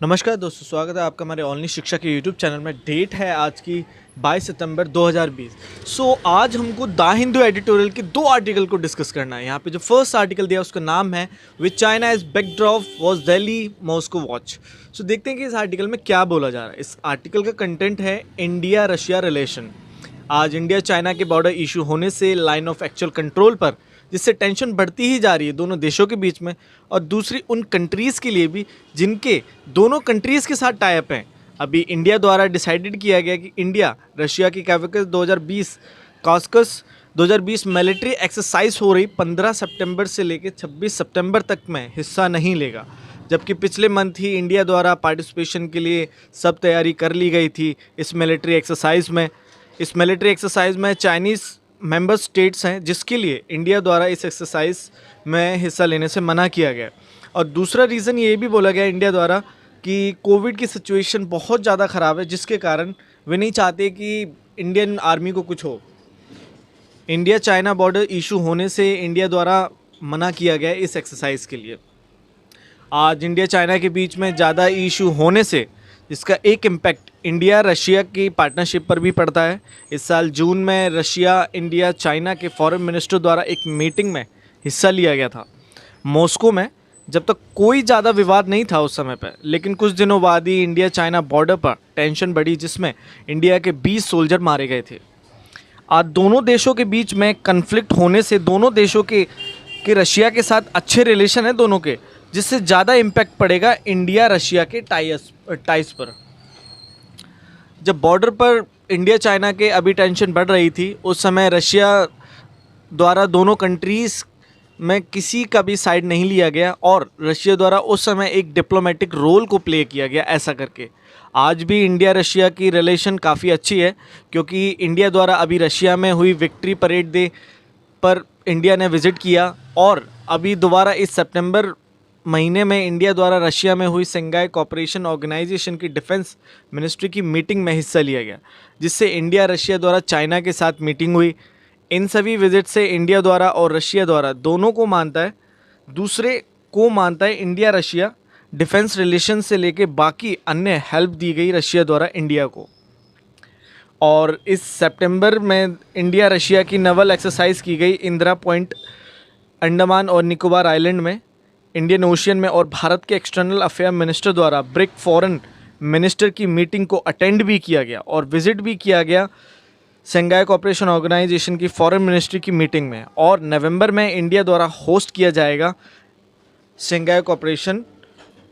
नमस्कार दोस्तों, स्वागत है आपका हमारे ऑनलाइन शिक्षा के यूट्यूब चैनल में। डेट है आज की 22 सितंबर 2020। आज हमको द हिंदू एडिटोरियल के दो आर्टिकल को डिस्कस करना है। यहाँ पे जो फर्स्ट आर्टिकल दिया उसका नाम है which China is backdrop was Delhi Moscow watch. देखते हैं कि इस आर्टिकल में क्या बोला जा रहा है। इस आर्टिकल का कंटेंट है इंडिया रशिया रिलेशन। आज इंडिया चाइना के बॉर्डर इशू होने से लाइन ऑफ एक्चुअल कंट्रोल पर, जिससे टेंशन बढ़ती ही जा रही है दोनों देशों के बीच में, और दूसरी उन कंट्रीज़ के लिए भी जिनके दोनों कंट्रीज़ के साथ टाई अप हैं। अभी इंडिया द्वारा डिसाइडेड किया गया कि इंडिया रशिया की कैवकस 2020 कॉस्कस 2020 मिलिट्री एक्सरसाइज हो रही 15 सितंबर से लेकर 26 सितंबर तक में हिस्सा नहीं लेगा। जबकि पिछले मंथ ही इंडिया द्वारा पार्टिसिपेशन के लिए सब तैयारी कर ली गई थी इस मिलिट्री एक्सरसाइज में। इस मिलिट्री एक्सरसाइज में चाइनीज़ मेंबर स्टेट्स हैं जिसके लिए इंडिया द्वारा इस एक्सरसाइज में हिस्सा लेने से मना किया गया। और दूसरा रीज़न ये भी बोला गया इंडिया द्वारा कि कोविड की सिचुएशन बहुत ज़्यादा ख़राब है, जिसके कारण वे नहीं चाहते कि इंडियन आर्मी को कुछ हो। इंडिया चाइना बॉर्डर इशू होने से इंडिया द्वारा मना किया गया इस एक्सरसाइज के लिए। आज इंडिया चाइना के बीच में ज़्यादा इशू होने से इसका एक इम्पैक्ट इंडिया रशिया की पार्टनरशिप पर भी पड़ता है। इस साल जून में रशिया इंडिया चाइना के फॉरेन मिनिस्टर द्वारा एक मीटिंग में हिस्सा लिया गया था मॉस्को में, जब तक कोई ज़्यादा विवाद नहीं था उस समय पर। लेकिन कुछ दिनों बाद ही इंडिया चाइना बॉर्डर पर टेंशन बढ़ी, जिसमें इंडिया के 20 सोल्जर मारे गए थे। आज दोनों देशों के बीच में कन्फ्लिक्ट होने से दोनों देशों के रशिया के साथ अच्छे रिलेशन हैं दोनों के, जिससे ज़्यादा इम्पैक्ट पड़ेगा इंडिया रशिया के टाइज पर। जब बॉर्डर पर इंडिया चाइना के अभी टेंशन बढ़ रही थी, उस समय रशिया द्वारा दोनों कंट्रीज़ में किसी का भी साइड नहीं लिया गया और रशिया द्वारा उस समय एक डिप्लोमेटिक रोल को प्ले किया गया ऐसा करके। आज भी इंडिया रशिया की रिलेशन काफ़ी अच्छी है, क्योंकि इंडिया द्वारा अभी रशिया में हुई विक्ट्री परेड डे पर इंडिया ने विज़िट किया, और अभी दोबारा इस सितंबर महीने में इंडिया द्वारा रशिया में हुई शंघाई कोऑपरेशन ऑर्गेनाइजेशन की डिफेंस मिनिस्ट्री की मीटिंग में हिस्सा लिया गया, जिससे इंडिया रशिया द्वारा चाइना के साथ मीटिंग हुई। इन सभी विजिट से इंडिया द्वारा और रशिया द्वारा दोनों को मानता है, दूसरे को मानता है इंडिया रशिया डिफेंस रिलेशन से लेके बाकी अन्य हेल्प दी गई रशिया द्वारा इंडिया को। और इस सितंबर में इंडिया रशिया की नवल एक्सरसाइज की गई इंदिरा पॉइंट, अंडमान और निकोबार आइलैंड में, इंडियन ओशियन में। और भारत के एक्सटर्नल अफेयर मिनिस्टर द्वारा ब्रिक फॉरेन मिनिस्टर की मीटिंग को अटेंड भी किया गया और विजिट भी किया गया शंघाई कोऑपरेशन ऑर्गेनाइजेशन की फॉरेन मिनिस्ट्री की मीटिंग में। और नवंबर में इंडिया द्वारा होस्ट किया जाएगा शंघाई कोऑपरेशन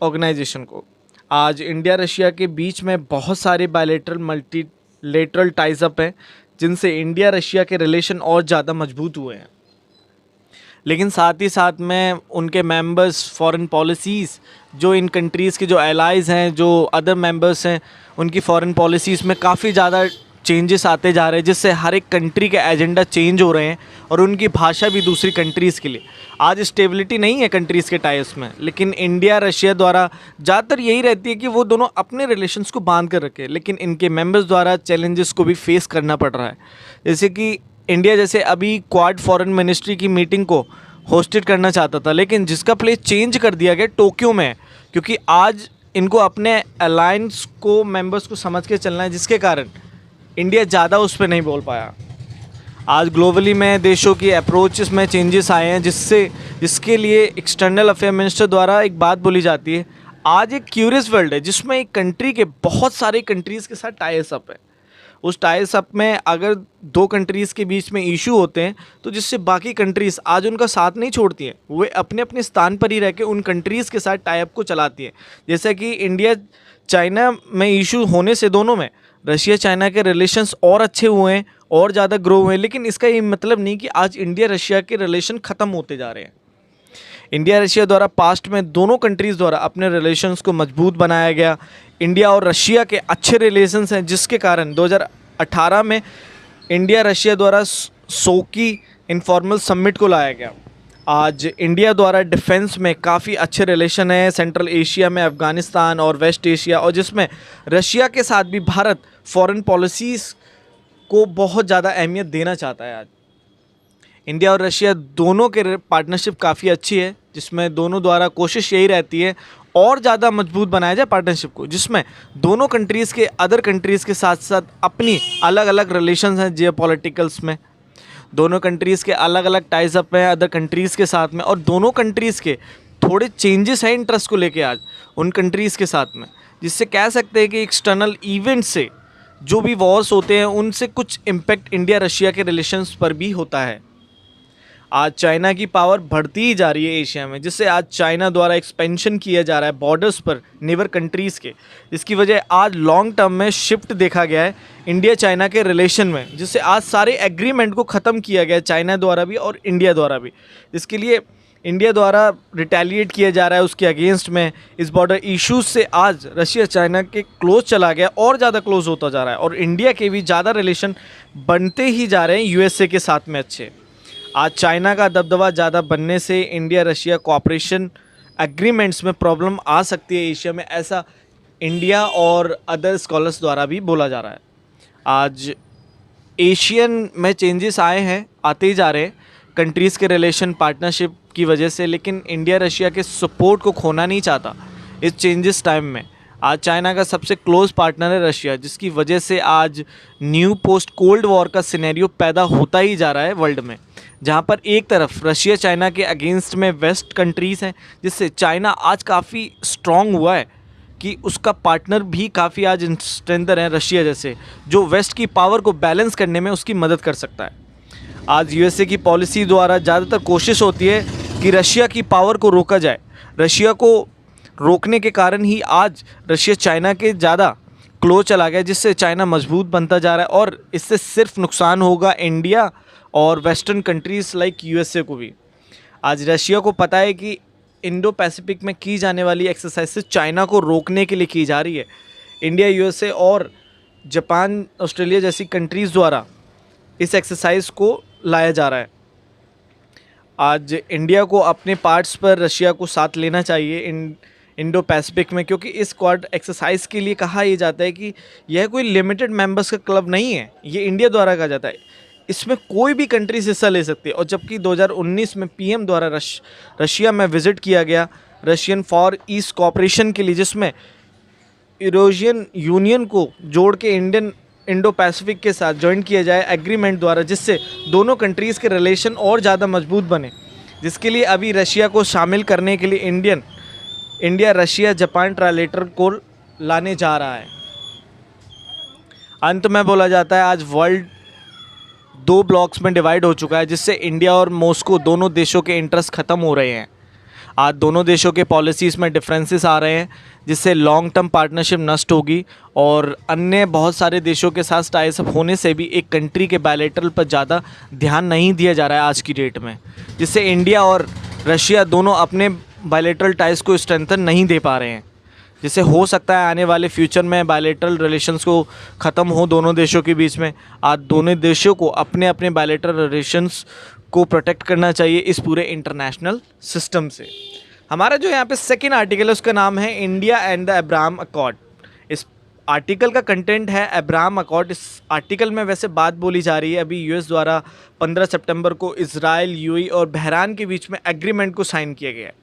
ऑर्गेनाइजेशन को। आज इंडिया रशिया के बीच में बहुत सारे बायलैटरल मल्टीलेटरल टाइज अप हैं, जिनसे इंडिया रशिया के रिलेशन और ज़्यादा मजबूत हुए हैं। लेकिन साथ ही साथ में उनके मेंबर्स फॉरेन पॉलिसीज़, जो इन कंट्रीज़ के जो एलाइज़ हैं, जो अदर मेंबर्स हैं, उनकी फॉरेन पॉलिसीज़ में काफ़ी ज़्यादा चेंजेस आते जा रहे हैं, जिससे हर एक कंट्री के एजेंडा चेंज हो रहे हैं और उनकी भाषा भी दूसरी कंट्रीज़ के लिए। आज स्टेबिलिटी नहीं है कंट्रीज़ के टाइप्स में, लेकिन इंडिया रशिया द्वारा ज़्यादातर यही रहती है कि वो दोनों अपने रिलेशंस को बांध कर रखें, लेकिन इनके मेंबर्स द्वारा चैलेंजेस को भी फेस करना पड़ रहा है। जैसे कि इंडिया जैसे अभी क्वाड फॉरेन मिनिस्ट्री की मीटिंग को होस्टेड करना चाहता था, लेकिन जिसका प्लेस चेंज कर दिया गया टोक्यो में, क्योंकि आज इनको अपने अलायंस को मेंबर्स को समझ के चलना है, जिसके कारण इंडिया ज़्यादा उस पर नहीं बोल पाया। आज ग्लोबली में देशों की अप्रोचेस में चेंजेस आए हैं, जिसके लिए एक्सटर्नल अफेयर मिनिस्टर द्वारा एक बात बोली जाती है। आज एक क्यूरियस वर्ल्ड है जिसमें एक कंट्री के बहुत सारे कंट्रीज़ के साथ टाइज अप है। उस टाइज अप में अगर दो कंट्रीज़ के बीच में इशू होते हैं, तो जिससे बाकी कंट्रीज़ आज उनका साथ नहीं छोड़ती हैं, वे अपने अपने स्थान पर ही रह के उन कंट्रीज़ के साथ टाई अप को चलाती हैं। जैसे कि इंडिया चाइना में इशू होने से दोनों में रशिया चाइना के रिलेशंस और अच्छे हुए हैं और ज़्यादा ग्रो हुए हैं, लेकिन इसका ये मतलब नहीं कि आज इंडिया रशिया के रिलेशन ख़त्म होते जा रहे हैं। इंडिया रशिया द्वारा पास्ट में दोनों कंट्रीज़ द्वारा अपने रिलेशंस को मजबूत बनाया गया। इंडिया और रशिया के अच्छे रिलेशंस हैं, जिसके कारण 2018 में इंडिया रशिया द्वारा सोकी इनफॉर्मल समिट को लाया गया। आज इंडिया द्वारा डिफेंस में काफ़ी अच्छे रिलेशन है सेंट्रल एशिया में, अफ़गानिस्तान और वेस्ट एशिया, और जिसमें रशिया के साथ भी भारत फॉरेन पॉलिसीज़ को बहुत ज़्यादा अहमियत देना चाहता है। आज इंडिया और रशिया दोनों के पार्टनरशिप काफ़ी अच्छी है, जिसमें दोनों द्वारा कोशिश यही रहती है और ज़्यादा मजबूत बनाया जाए पार्टनरशिप को, जिसमें दोनों कंट्रीज़ के अदर कंट्रीज़ के साथ साथ अपनी अलग अलग रिलेशंस हैं जियोपॉलिटिकल्स में, दोनों कंट्रीज़ के अलग अलग टाइज अप हैं अदर कंट्रीज़ के साथ में, और दोनों कंट्रीज़ के थोड़े चेंजेस हैं इंटरेस्ट को लेके आज उन कंट्रीज़ के साथ में, जिससे कह सकते हैं कि एक्सटर्नल इवेंट से जो भी वॉर्स होते हैं उनसे कुछ इम्पैक्ट इंडिया रशिया के रिलेशंस पर भी होता है। आज चाइना की पावर बढ़ती ही जा रही है एशिया में, जिससे आज चाइना द्वारा एक्सपेंशन किया जा रहा है बॉर्डर्स पर नेबर कंट्रीज़ के, जिसकी वजह आज लॉन्ग टर्म में शिफ्ट देखा गया है इंडिया चाइना के रिलेशन में, जिससे आज सारे एग्रीमेंट को ख़त्म किया गया है चाइना द्वारा भी और इंडिया द्वारा भी, जिसके लिए इंडिया द्वारा रिटेलिएट किया जा रहा है उसके अगेंस्ट में। इस बॉर्डर इश्यूज से आज रशिया चाइना के क्लोज चला गया और ज़्यादा क्लोज होता जा रहा है, और इंडिया के भी ज़्यादा रिलेशन बनते ही जा रहे हैं यूएसए के साथ में अच्छे। आज चाइना का दबदबा ज़्यादा बनने से इंडिया रशिया कोऑपरेशन एग्रीमेंट्स में प्रॉब्लम आ सकती है एशिया में, ऐसा इंडिया और अदर स्कॉलर्स द्वारा भी बोला जा रहा है। आज एशियन में चेंजेस आए हैं, आते ही जा रहे हैं कंट्रीज़ के रिलेशन पार्टनरशिप की वजह से, लेकिन इंडिया रशिया के सपोर्ट को खोना नहीं चाहता इस चेंजेस टाइम में। आज चाइना का सबसे क्लोज पार्टनर है रशिया, जिसकी वजह से आज न्यू पोस्ट कोल्ड वॉर का सिनेरियो पैदा होता ही जा रहा है वर्ल्ड में, जहाँ पर एक तरफ रशिया चाइना के अगेंस्ट में वेस्ट कंट्रीज़ हैं, जिससे चाइना आज काफ़ी स्ट्रॉन्ग हुआ है कि उसका पार्टनर भी काफ़ी आज स्ट्रेंथर है रशिया जैसे, जो वेस्ट की पावर को बैलेंस करने में उसकी मदद कर सकता है। आज यूएसए की पॉलिसी द्वारा ज़्यादातर कोशिश होती है कि रशिया की पावर को रोका जाए। रशिया को रोकने के कारण ही आज रशिया चाइना के ज़्यादा क्लोज चला गया, जिससे चाइना मजबूत बनता जा रहा है, और इससे सिर्फ नुकसान होगा इंडिया और वेस्टर्न कंट्रीज़ लाइक यूएसए को भी। आज रशिया को पता है कि इंडो पैसिफिक में की जाने वाली एक्सरसाइज चाइना को रोकने के लिए की जा रही है। इंडिया, यूएसए और जापान, ऑस्ट्रेलिया जैसी कंट्रीज़ द्वारा इस एक्सरसाइज को लाया जा रहा है। आज इंडिया को अपने पार्ट्स पर रशिया को साथ लेना चाहिए इंडो पैसिफिक में, क्योंकि इस क्वाड एक्सरसाइज के लिए कहा यह जाता है कि यह कोई लिमिटेड मेंबर्स का क्लब नहीं है, ये इंडिया द्वारा कहा जाता है, इसमें कोई भी कंट्रीज हिस्सा ले सकती है। और जबकि 2019 में पीएम द्वारा रशिया में विज़िट किया गया रशियन फॉर ईस्ट कोऑपरेशन के लिए, जिसमें यूरोपियन यूनियन को जोड़ के इंडो पैसिफिक के साथ ज्वाइन किया जाए एग्रीमेंट द्वारा, जिससे दोनों कंट्रीज़ के रिलेशन और ज़्यादा मजबूत बने, जिसके लिए अभी रशिया को शामिल करने के लिए इंडिया रशिया जापान ट्राइलेटरल को लाने जा रहा है। अंत में बोला जाता है आज वर्ल्ड 2 ब्लॉक्स में डिवाइड हो चुका है, जिससे इंडिया और मॉस्को दोनों देशों के इंटरेस्ट ख़त्म हो रहे हैं। आज दोनों देशों के पॉलिसीज़ में डिफरेंसेस आ रहे हैं, जिससे लॉन्ग टर्म पार्टनरशिप नष्ट होगी, और अन्य बहुत सारे देशों के साथ टाइज अप होने से भी एक कंट्री के बायलैटरल पर ज़्यादा ध्यान नहीं दिया जा रहा है आज की डेट में, जिससे इंडिया और रशिया दोनों अपने बायलैटरल टाइज को स्ट्रेंथन नहीं दे पा रहे हैं, जिससे हो सकता है आने वाले फ्यूचर में बायलैटरल रिलेशंस को ख़त्म हो दोनों देशों के बीच में। आज दोनों देशों को अपने अपने बायलैटरल रिलेशंस को प्रोटेक्ट करना चाहिए इस पूरे इंटरनेशनल सिस्टम से। हमारा जो यहाँ पे सेकेंड आर्टिकल है उसका नाम है India and the Abraham accord. इस आर्टिकल का कंटेंट है अब्राहम अकॉर्ड। इस आर्टिकल में वैसे बात बोली जा रही है अभी यूएस द्वारा 15 सितंबर को इजराइल, यूएई और बहरान के बीच में एग्रीमेंट को साइन किया गया है।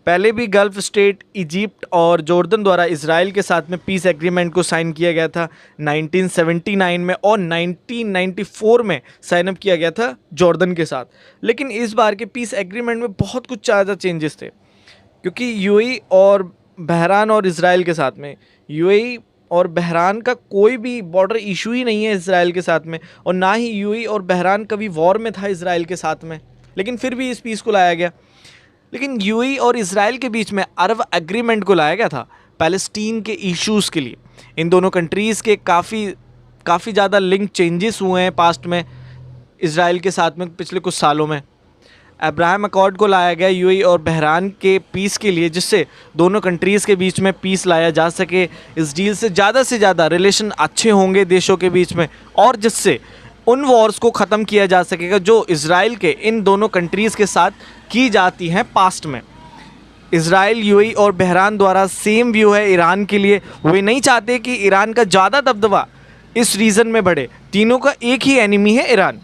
पहले भी गल्फ स्टेट, इजिप्ट और जॉर्डन द्वारा इजराइल के साथ में पीस एग्रीमेंट को साइन किया गया था 1979 में, और 1994 में साइन अप किया गया था जॉर्डन के साथ। लेकिन इस बार के पीस एग्रीमेंट में बहुत कुछ ज़्यादा चेंजेस थे, क्योंकि यूएई और बहरान और इजराइल के साथ में, यूएई और बहरान का कोई भी बॉर्डर इशू ही नहीं है इजराइल के साथ में, और ना ही यूएई और बहरान कभी वॉर में था इजराइल के साथ में, लेकिन फिर भी इस पीस को लाया गया। लेकिन यूएई और इजराइल के बीच में अरब एग्रीमेंट को लाया गया था पैलेस्टीन के इश्यूज़ के लिए। इन दोनों कंट्रीज़ के काफ़ी ज़्यादा लिंक चेंजेस हुए हैं पास्ट में इजराइल के साथ में पिछले कुछ सालों में। अब्राहम अकॉर्ड को लाया गया यूएई और बहरान के पीस के लिए, जिससे दोनों कंट्रीज़ के बीच में पीस लाया जा सके। इस डील से ज़्यादा रिलेशन अच्छे होंगे देशों के बीच में, और जिससे उन वॉर्स को ख़त्म किया जा सकेगा जो इजराइल के इन दोनों कंट्रीज़ के साथ की जाती हैं पास्ट में। इजराइल, यूएई और बहरान द्वारा सेम व्यू है ईरान के लिए। वे नहीं चाहते कि ईरान का ज़्यादा दबदबा इस रीजन में बढ़े। तीनों का एक ही एनिमी है ईरान।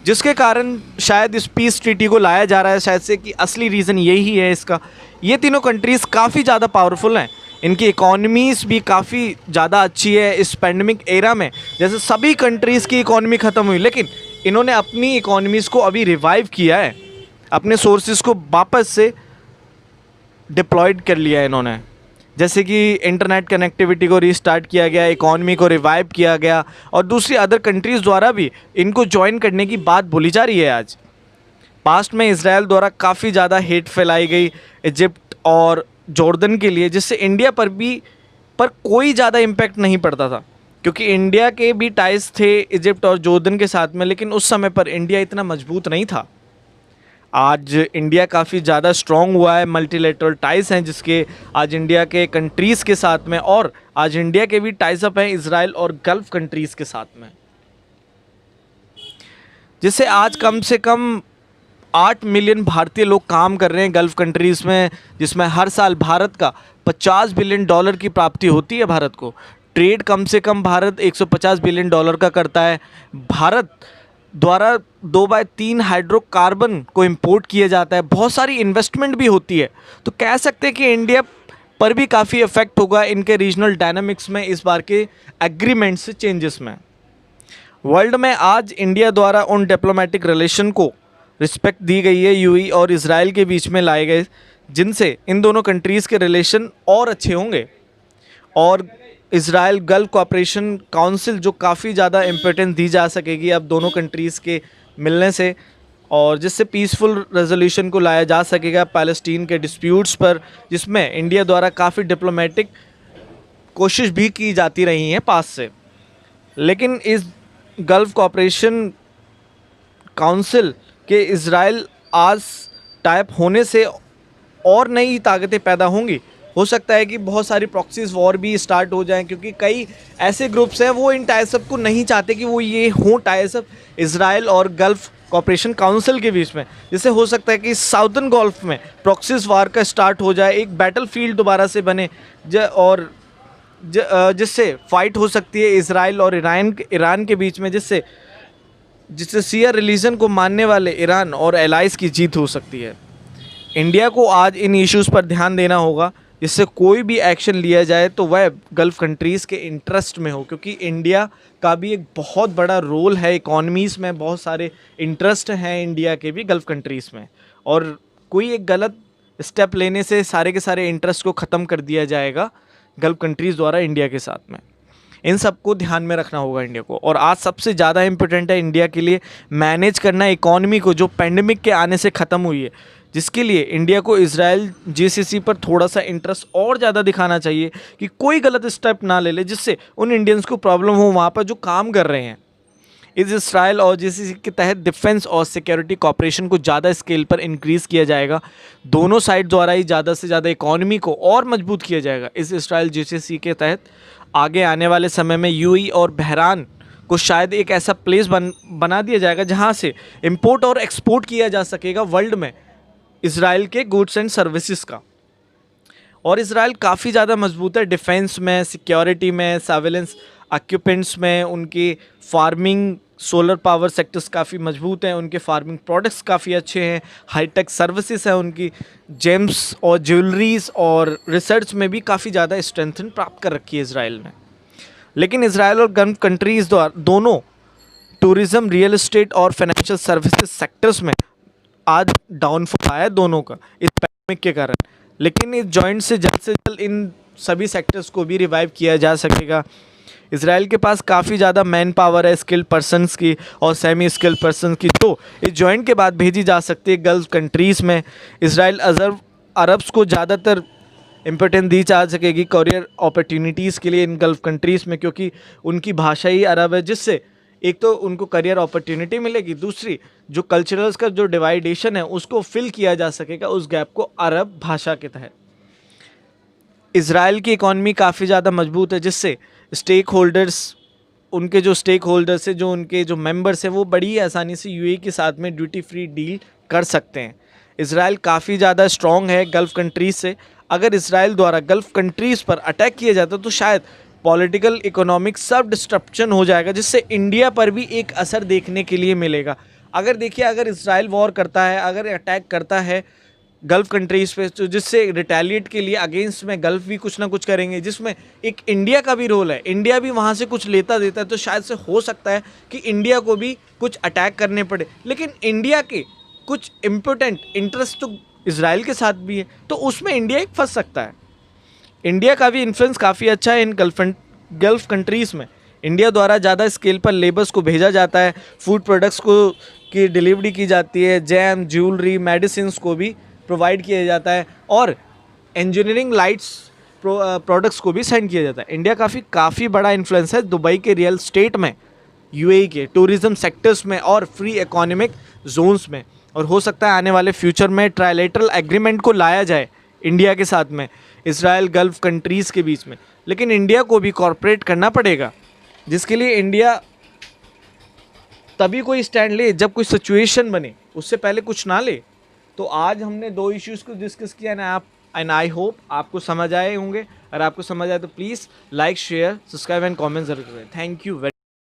जिसके कारण शायद इस पीस ट्रीटी को लाया जा रहा है, शायद से कि असली रीज़न यही है इसका। ये तीनों कंट्रीज़ काफ़ी ज़्यादा पावरफुल हैं, इनकी इकोनॉमीज़ भी काफ़ी ज़्यादा अच्छी है। इस पैंडमिक एरा में जैसे सभी कंट्रीज़ की इकोनॉमी ख़त्म हुई, लेकिन इन्होंने अपनी इकोनॉमीज़ को अभी रिवाइव किया है, अपने सोर्सेज को वापस से डिप्लॉयड कर लिया है इन्होंने। जैसे कि इंटरनेट कनेक्टिविटी को रीस्टार्ट किया गया, इकॉनमी को रिवाइव किया गया, और दूसरी अदर कंट्रीज़ द्वारा भी इनको ज्वाइन करने की बात बोली जा रही है आज। पास्ट में इसराइल द्वारा काफ़ी ज़्यादा हेट फैलाई गई इजिप्ट और जॉर्डन के लिए, जिससे इंडिया पर कोई ज़्यादा इम्पैक्ट नहीं पड़ता था, क्योंकि इंडिया के भी टाइज थे इजिप्ट और जॉर्डन के साथ में, लेकिन उस समय पर इंडिया इतना मजबूत नहीं था। आज इंडिया काफ़ी ज़्यादा स्ट्रॉन्ग हुआ है, मल्टीलेटरल टाइज हैं जिसके आज इंडिया के कंट्रीज़ के साथ में, और आज इंडिया के भी टाइज अप हैं इसराइल और गल्फ़ कंट्रीज़ के साथ में, जिससे आज कम से कम 8 मिलियन भारतीय लोग काम कर रहे हैं गल्फ़ कंट्रीज़ में, जिसमें हर साल भारत का $50 बिलियन की प्राप्ति होती है। भारत को ट्रेड कम से कम भारत $150 बिलियन का करता है। भारत द्वारा 2/3 हाइड्रोकार्बन को इंपोर्ट किया जाता है, बहुत सारी इन्वेस्टमेंट भी होती है। तो कह सकते हैं कि इंडिया पर भी काफ़ी इफेक्ट होगा इनके रीजनल डायनामिक्स में, इस बार के एग्रीमेंट से चेंजेस में। वर्ल्ड में आज इंडिया द्वारा उन डिप्लोमेटिक रिलेशन को रिस्पेक्ट दी गई है यूएई और इसराइल के बीच में लाए गए, जिनसे इन दोनों कंट्रीज़ के रिलेशन और अच्छे होंगे। और इसराइल गल्फ कोऑपरेशन काउंसिल जो काफ़ी ज़्यादा इम्पोर्टेंस दी जा सकेगी अब दोनों कंट्रीज़ के मिलने से, और जिससे पीसफुल रेजोल्यूशन को लाया जा सकेगा पैलेस्टीन के डिस्प्यूट्स पर, जिसमें इंडिया द्वारा काफ़ी डिप्लोमेटिक कोशिश भी की जाती रही हैं पास से। लेकिन इस गल्फ कोऑपरेशन काउंसिल के इसराइल आज टाइप होने से और नई ताकतें पैदा होंगी। हो सकता है कि बहुत सारी प्रॉक्सीज वॉर भी स्टार्ट हो जाएं, क्योंकि कई ऐसे ग्रुप्स हैं वो इन टाइसअप को नहीं चाहते कि वो ये हों टाइसअप इसराइल और गल्फ कोऑपरेशन काउंसिल के बीच में, जिससे हो सकता है कि साउदर्न गल्फ में प्रॉक्सीज वार का स्टार्ट हो जाए, एक बैटल फील्ड दोबारा से बने और जिससे फाइट हो सकती है इसराइल और ईरान के बीच में, जिससे शिया रिलीजन को मानने वाले ईरान और एलाइज की जीत हो सकती है। इंडिया को आज इन इश्यूज़ पर ध्यान देना होगा, जिससे कोई भी एक्शन लिया जाए तो वह गल्फ़ कंट्रीज़ के इंटरेस्ट में हो, क्योंकि इंडिया का भी एक बहुत बड़ा रोल है इकॉनमीज़ में, बहुत सारे इंटरेस्ट हैं इंडिया के भी गल्फ़ कंट्रीज़ में, और कोई एक गलत स्टेप लेने से सारे के सारे इंटरेस्ट को ख़त्म कर दिया जाएगा गल्फ़ कंट्रीज़ द्वारा इंडिया के साथ में। इन सब को ध्यान में रखना होगा इंडिया को। और आज सबसे ज़्यादा इम्पोर्टेंट है इंडिया के लिए मैनेज करना इकॉनमी को, जो पेंडेमिक के आने से ख़त्म हुई है, जिसके लिए इंडिया को इजराइल जीसीसी पर थोड़ा सा इंटरेस्ट और ज़्यादा दिखाना चाहिए कि कोई गलत स्टेप ना ले जिससे उन इंडियंस को प्रॉब्लम हो वहाँ पर जो काम कर रहे हैं। इस इसराइल और जीसीसी के तहत डिफेंस और सिक्योरिटी कॉपरेशन को ज़्यादा स्केल पर इंक्रीज़ किया जाएगा। दोनों साइड द्वारा ही ज़्यादा से ज़्यादा इकॉनमी को और मजबूत किया जाएगा। इस इसराइल जीसीसी के तहत आगे आने वाले समय में यूएई और बहरान को शायद एक ऐसा प्लेस बना दिया जाएगा जहाँ से इम्पोर्ट और एक्सपोर्ट किया जा सकेगा वर्ल्ड में इसराइल के गुड्स एंड सर्विसेज का। और इसराइल काफ़ी ज़्यादा मजबूत है डिफेंस में, सिक्योरिटी में, सर्वेलेंस इक्विपमेंट्स में, उनकी फार्मिंग सोलर पावर सेक्टर्स काफ़ी मजबूत हैं, उनके फार्मिंग प्रोडक्ट्स काफ़ी अच्छे हैं, हाईटेक सर्विसेज हैं उनकी, जेम्स और ज्वेलरीज और रिसर्च में भी काफ़ी ज़्यादा स्ट्रेंथन प्राप्त कर रखी है इसराइल ने। लेकिन इसराइल और गल्फ कंट्रीज़ दोनों टूरिज़्म, रियल एस्टेट और फाइनेंशियल सर्विसेज सेक्टर्स में आज डाउनफॉल आया दोनों का इस पैंडेमिक के कारण। लेकिन इस जॉइंट से जल्द इन सभी सेक्टर्स को भी रिवाइव किया जा सकेगा। इसराइल के पास काफ़ी ज़्यादा मैन पावर है स्किल्ड पर्सनस की और सेमी स्किल्ड पर्सन की, तो इस जॉइंट के बाद भेजी जा सकती है गल्फ कंट्रीज़ में। इसराइल अरब्स को ज़्यादातर इम्पोर्टेंस दी जा सकेगी करियर अपॉर्चुनिटीज़ के लिए इन गल्फ कंट्रीज़ में, क्योंकि उनकी भाषा ही अरब है, जिससे एक तो उनको करियर अपॉर्चुनिटी मिलेगी, दूसरी जो कल्चरल्स का जो डिवाइडेशन है उसको फिल किया जा सकेगा उस गैप को अरब भाषा के तहत। इसराइल की इकॉनमी काफ़ी ज़्यादा मजबूत है, जिससे स्टेक होल्डर्स, उनके जो स्टेक होल्डर्स है, जो उनके जो मेंबर्स हैं, वो बड़ी आसानी से यूएई के साथ में ड्यूटी फ्री डील कर सकते हैं। इसराइल काफ़ी ज़्यादा स्ट्रॉन्ग है गल्फ़ कंट्रीज़ से। अगर इसराइल द्वारा गल्फ़ कंट्रीज़ पर अटैक किया जाता तो शायद पॉलिटिकल इकोनॉमिक सब डिस्ट्रप्शन हो जाएगा, जिससे इंडिया पर भी एक असर देखने के लिए मिलेगा। अगर देखिए, अगर इसराइल वॉर करता है, अगर अटैक करता है गल्फ़ कंट्रीज़ पे, तो जिससे रिटेलिएट के लिए अगेंस्ट में गल्फ़ भी कुछ ना कुछ करेंगे, जिसमें एक इंडिया का भी रोल है। इंडिया भी वहाँ से कुछ लेता देता है, तो शायद से हो सकता है कि इंडिया को भी कुछ अटैक करने पड़े। लेकिन इंडिया के कुछ इम्पोर्टेंट इंटरेस्ट तो इसराइल के साथ भी है, तो उसमें इंडिया एक फंस सकता है। इंडिया का भी इन्फ्लुएंस काफ़ी अच्छा है इन गल्फ़ कंट्रीज़ में। इंडिया द्वारा ज़्यादा स्केल पर लेबर्स को भेजा जाता है, फूड प्रोडक्ट्स को की डिलीवरी की जाती है, जैम, ज्वेलरी, मेडिसिन्स को भी प्रोवाइड किया जाता है, और इंजीनियरिंग लाइट्स प्रोडक्ट्स को भी सेंड किया जाता है। इंडिया काफ़ी बड़ा इन्फ्लुएंस है दुबई के रियल स्टेट में, यूएई के टूरिज़्म सेक्टर्स में और फ्री इकोनॉमिक जोन्स में। और हो सकता है आने वाले फ्यूचर में ट्राइलेटरल एग्रीमेंट को लाया जाए इंडिया के साथ में, इसराइल गल्फ़ कंट्रीज़ के बीच में। लेकिन इंडिया को भी कॉर्पोरेट करना पड़ेगा, जिसके लिए इंडिया तभी कोई स्टैंड ले जब कोई सिचुएशन बने, उससे पहले कुछ ना ले। तो आज हमने 2 इश्यूज़ को डिस्कस किया एंड आई होप आपको समझ आए होंगे। अगर आपको समझ आए तो please like, share, subscribe and comment ज़रूर करें। Thank you very